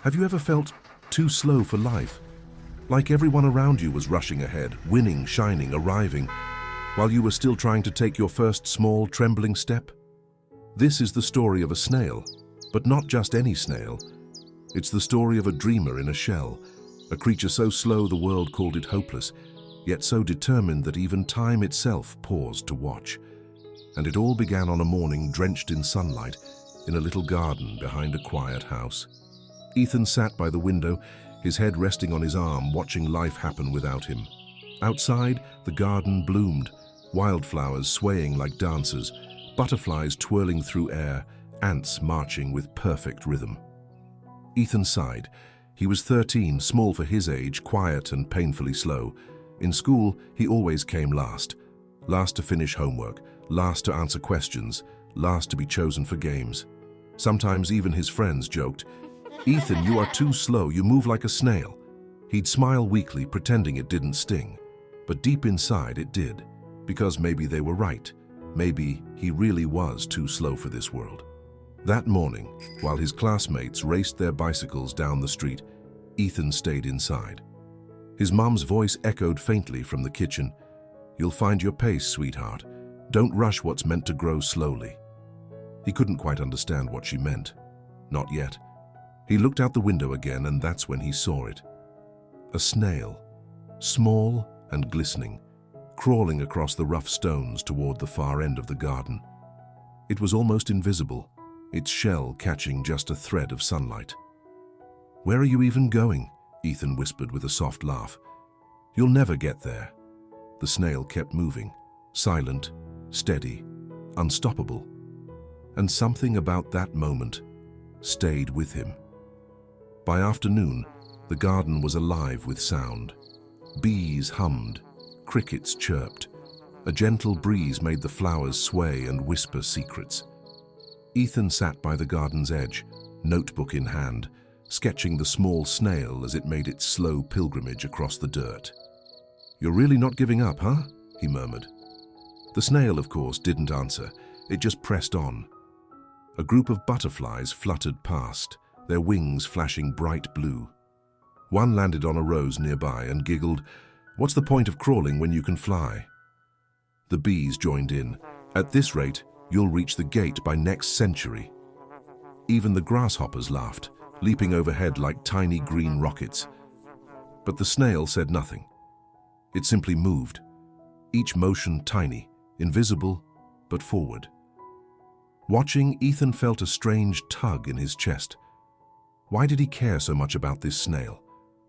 Have you ever felt too slow for life? Like everyone around you was rushing ahead, winning, shining, arriving, while you were still trying to take your first small, trembling step? This is the story of a snail, but not just any snail. It's the story of a dreamer in a shell, a creature so slow the world called it hopeless, yet so determined that even time itself paused to watch. And it all began on a morning drenched in sunlight, in a little garden behind a quiet house. Ethan sat by the window, his head resting on his arm, watching life happen without him. Outside, the garden bloomed, wildflowers swaying like dancers, butterflies twirling through air, ants marching with perfect rhythm. Ethan sighed. He was 13, small for his age, quiet and painfully slow. In school, he always came last. Last to finish homework, last to answer questions, last to be chosen for games. Sometimes even his friends joked, "Ethan, you are too slow, you move like a snail." He'd smile weakly, pretending it didn't sting. But deep inside it did, because maybe they were right. Maybe he really was too slow for this world. That morning, while his classmates raced their bicycles down the street, Ethan stayed inside. His mom's voice echoed faintly from the kitchen. "You'll find your pace, sweetheart. Don't rush what's meant to grow slowly." He couldn't quite understand what she meant. Not yet. He looked out the window again, and that's when he saw it. A snail, small and glistening, crawling across the rough stones toward the far end of the garden. It was almost invisible, its shell catching just a thread of sunlight. "Where are you even going?" Ethan whispered with a soft laugh. "You'll never get there." The snail kept moving, silent, steady, unstoppable. And something about that moment stayed with him. By afternoon, the garden was alive with sound. Bees hummed, crickets chirped. A gentle breeze made the flowers sway and whisper secrets. Ethan sat by the garden's edge, notebook in hand, sketching the small snail as it made its slow pilgrimage across the dirt. "You're really not giving up, huh?" he murmured. The snail, of course, didn't answer. It just pressed on. A group of butterflies fluttered past, their wings flashing bright blue. One landed on a rose nearby and giggled, "What's the point of crawling when you can fly?" The bees joined in. "At this rate, you'll reach the gate by next century." Even the grasshoppers laughed, leaping overhead like tiny green rockets. But the snail said nothing. It simply moved, each motion tiny, invisible, but forward. Watching, Ethan felt a strange tug in his chest. Why did he care so much about this snail?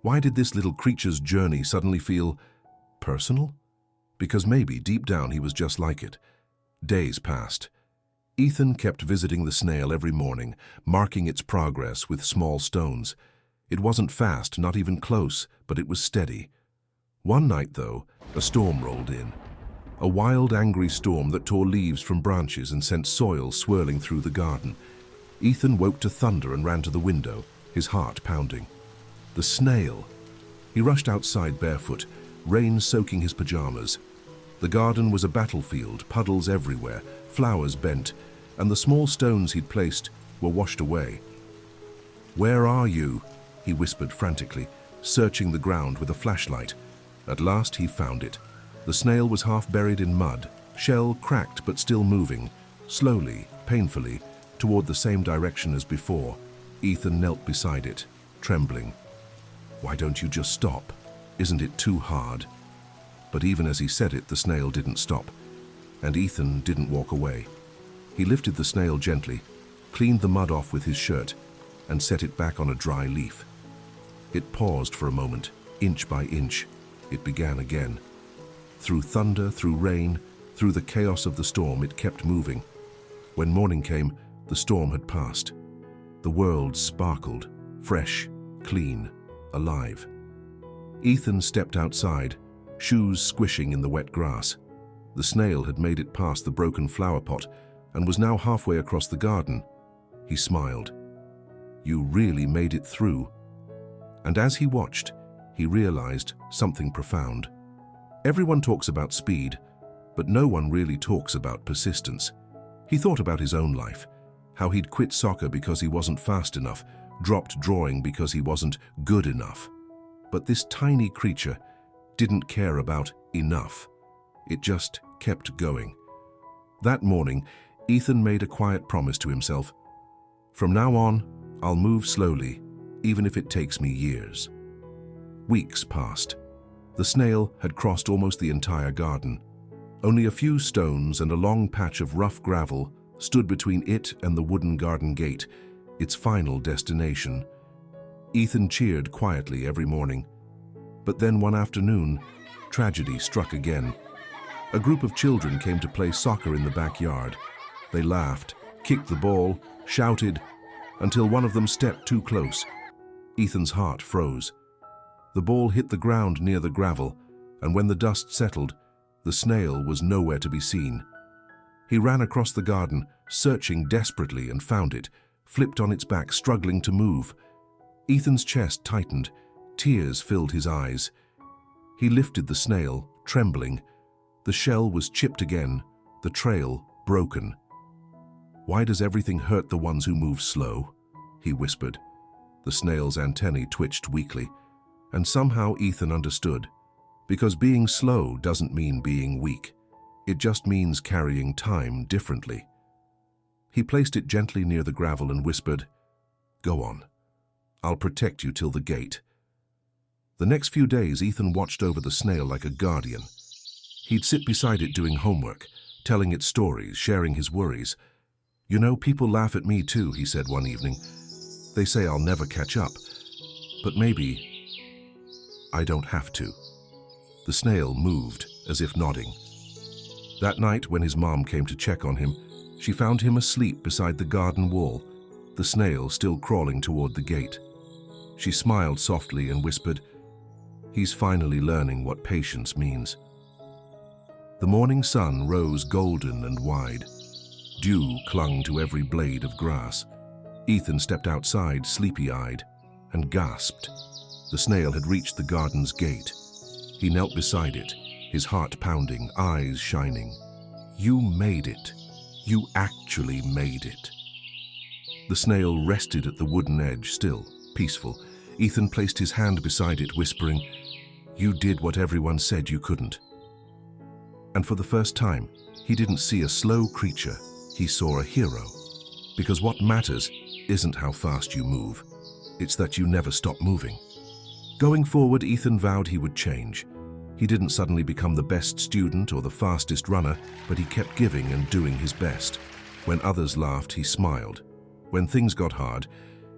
Why did this little creature's journey suddenly feel personal? Because maybe deep down he was just like it. Days passed. Ethan kept visiting the snail every morning, marking its progress with small stones. It wasn't fast, not even close, but it was steady. One night, though, a storm rolled in. A wild, angry storm that tore leaves from branches and sent soil swirling through the garden. Ethan woke to thunder and ran to the window, his heart pounding. The snail! He rushed outside barefoot, rain soaking his pajamas. The garden was a battlefield, puddles everywhere, flowers bent, and the small stones he'd placed were washed away. "Where are you?" he whispered frantically, searching the ground with a flashlight. At last he found it. The snail was half buried in mud, shell cracked but still moving, slowly, painfully, toward the same direction as before. Ethan knelt beside it, trembling. "Why don't you just stop? Isn't it too hard?" But even as he said it, the snail didn't stop, and Ethan didn't walk away. He lifted the snail gently, cleaned the mud off with his shirt, and set it back on a dry leaf. It paused for a moment, inch by inch. It began again. Through thunder, through rain, through the chaos of the storm, it kept moving. When morning came, the storm had passed. The world sparkled, fresh, clean, alive. Ethan stepped outside, shoes squishing in the wet grass. The snail had made it past the broken flower pot and was now halfway across the garden. He smiled. "You really made it through." And as he watched, he realized something profound. Everyone talks about speed, but no one really talks about persistence. He thought about his own life, how he'd quit soccer because he wasn't fast enough, dropped drawing because he wasn't good enough. But this tiny creature didn't care about enough. It just kept going. That morning, Ethan made a quiet promise to himself. From now on, I'll move slowly, even if it takes me years. Weeks passed. The snail had crossed almost the entire garden. Only a few stones and a long patch of rough gravel stood between it and the wooden garden gate, its final destination. Ethan cheered quietly every morning. But then one afternoon, tragedy struck again. A group of children came to play soccer in the backyard. They laughed, kicked the ball, shouted, until one of them stepped too close. Ethan's heart froze. The ball hit the ground near the gravel, and when the dust settled, the snail was nowhere to be seen. He ran across the garden, searching desperately, and found it, flipped on its back, struggling to move. Ethan's chest tightened. Tears filled his eyes. He lifted the snail, trembling. The shell was chipped again, the trail broken. "Why does everything hurt the ones who move slow?" he whispered. The snail's antennae twitched weakly, and somehow Ethan understood. Because being slow doesn't mean being weak. It just means carrying time differently. He placed it gently near the gravel and whispered, "Go on. I'll protect you till the gate." The next few days, Ethan watched over the snail like a guardian. He'd sit beside it doing homework, telling it stories, sharing his worries. "You know, people laugh at me too," he said one evening. "They say I'll never catch up. But maybe I don't have to." The snail moved, as if nodding. That night, when his mom came to check on him, she found him asleep beside the garden wall, the snail still crawling toward the gate. She smiled softly and whispered, "He's finally learning what patience means." The morning sun rose golden and wide. Dew clung to every blade of grass. Ethan stepped outside, sleepy-eyed, and gasped. The snail had reached the garden's gate. He knelt beside it, his heart pounding, eyes shining. "You made it. You actually made it." The snail rested at the wooden edge, still, peaceful. Ethan placed his hand beside it, whispering, "You did what everyone said you couldn't." And for the first time, he didn't see a slow creature, he saw a hero. Because what matters isn't how fast you move, it's that you never stop moving. Going forward, Ethan vowed he would change. He didn't suddenly become the best student or the fastest runner, but he kept giving and doing his best. When others laughed, he smiled. When things got hard,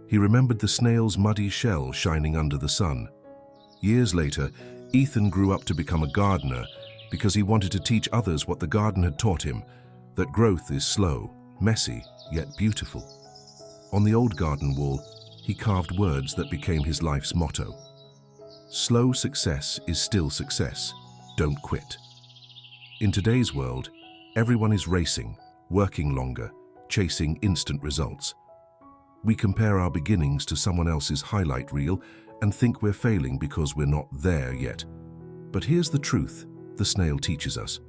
he remembered the snail's muddy shell shining under the sun. Years later, Ethan grew up to become a gardener because he wanted to teach others what the garden had taught him, that growth is slow, messy, yet beautiful. On the old garden wall, he carved words that became his life's motto. "Slow success is still success. Don't quit." In today's world, everyone is racing, working longer, chasing instant results. We compare our beginnings to someone else's highlight reel and think we're failing because we're not there yet. But here's the truth the snail teaches us.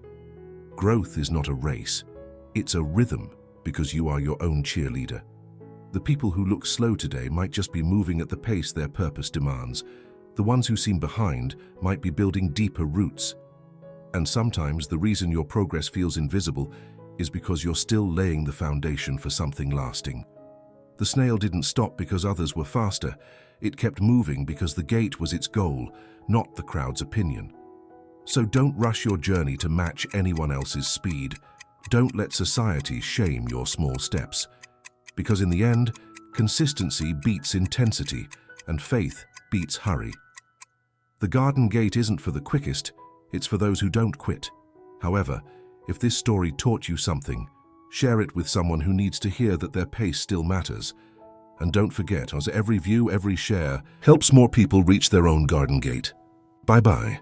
Growth is not a race. It's a rhythm, because you are your own cheerleader. The people who look slow today might just be moving at the pace their purpose demands. The ones who seem behind might be building deeper roots. And sometimes the reason your progress feels invisible is because you're still laying the foundation for something lasting. The snail didn't stop because others were faster. It kept moving because the gate was its goal, not the crowd's opinion. So don't rush your journey to match anyone else's speed. Don't let society shame your small steps. Because in the end, consistency beats intensity, and faith beats hurry. The garden gate isn't for the quickest, it's for those who don't quit. However, if this story taught you something, share it with someone who needs to hear that their pace still matters. And don't forget, as every view, every share helps more people reach their own garden gate. Bye-bye.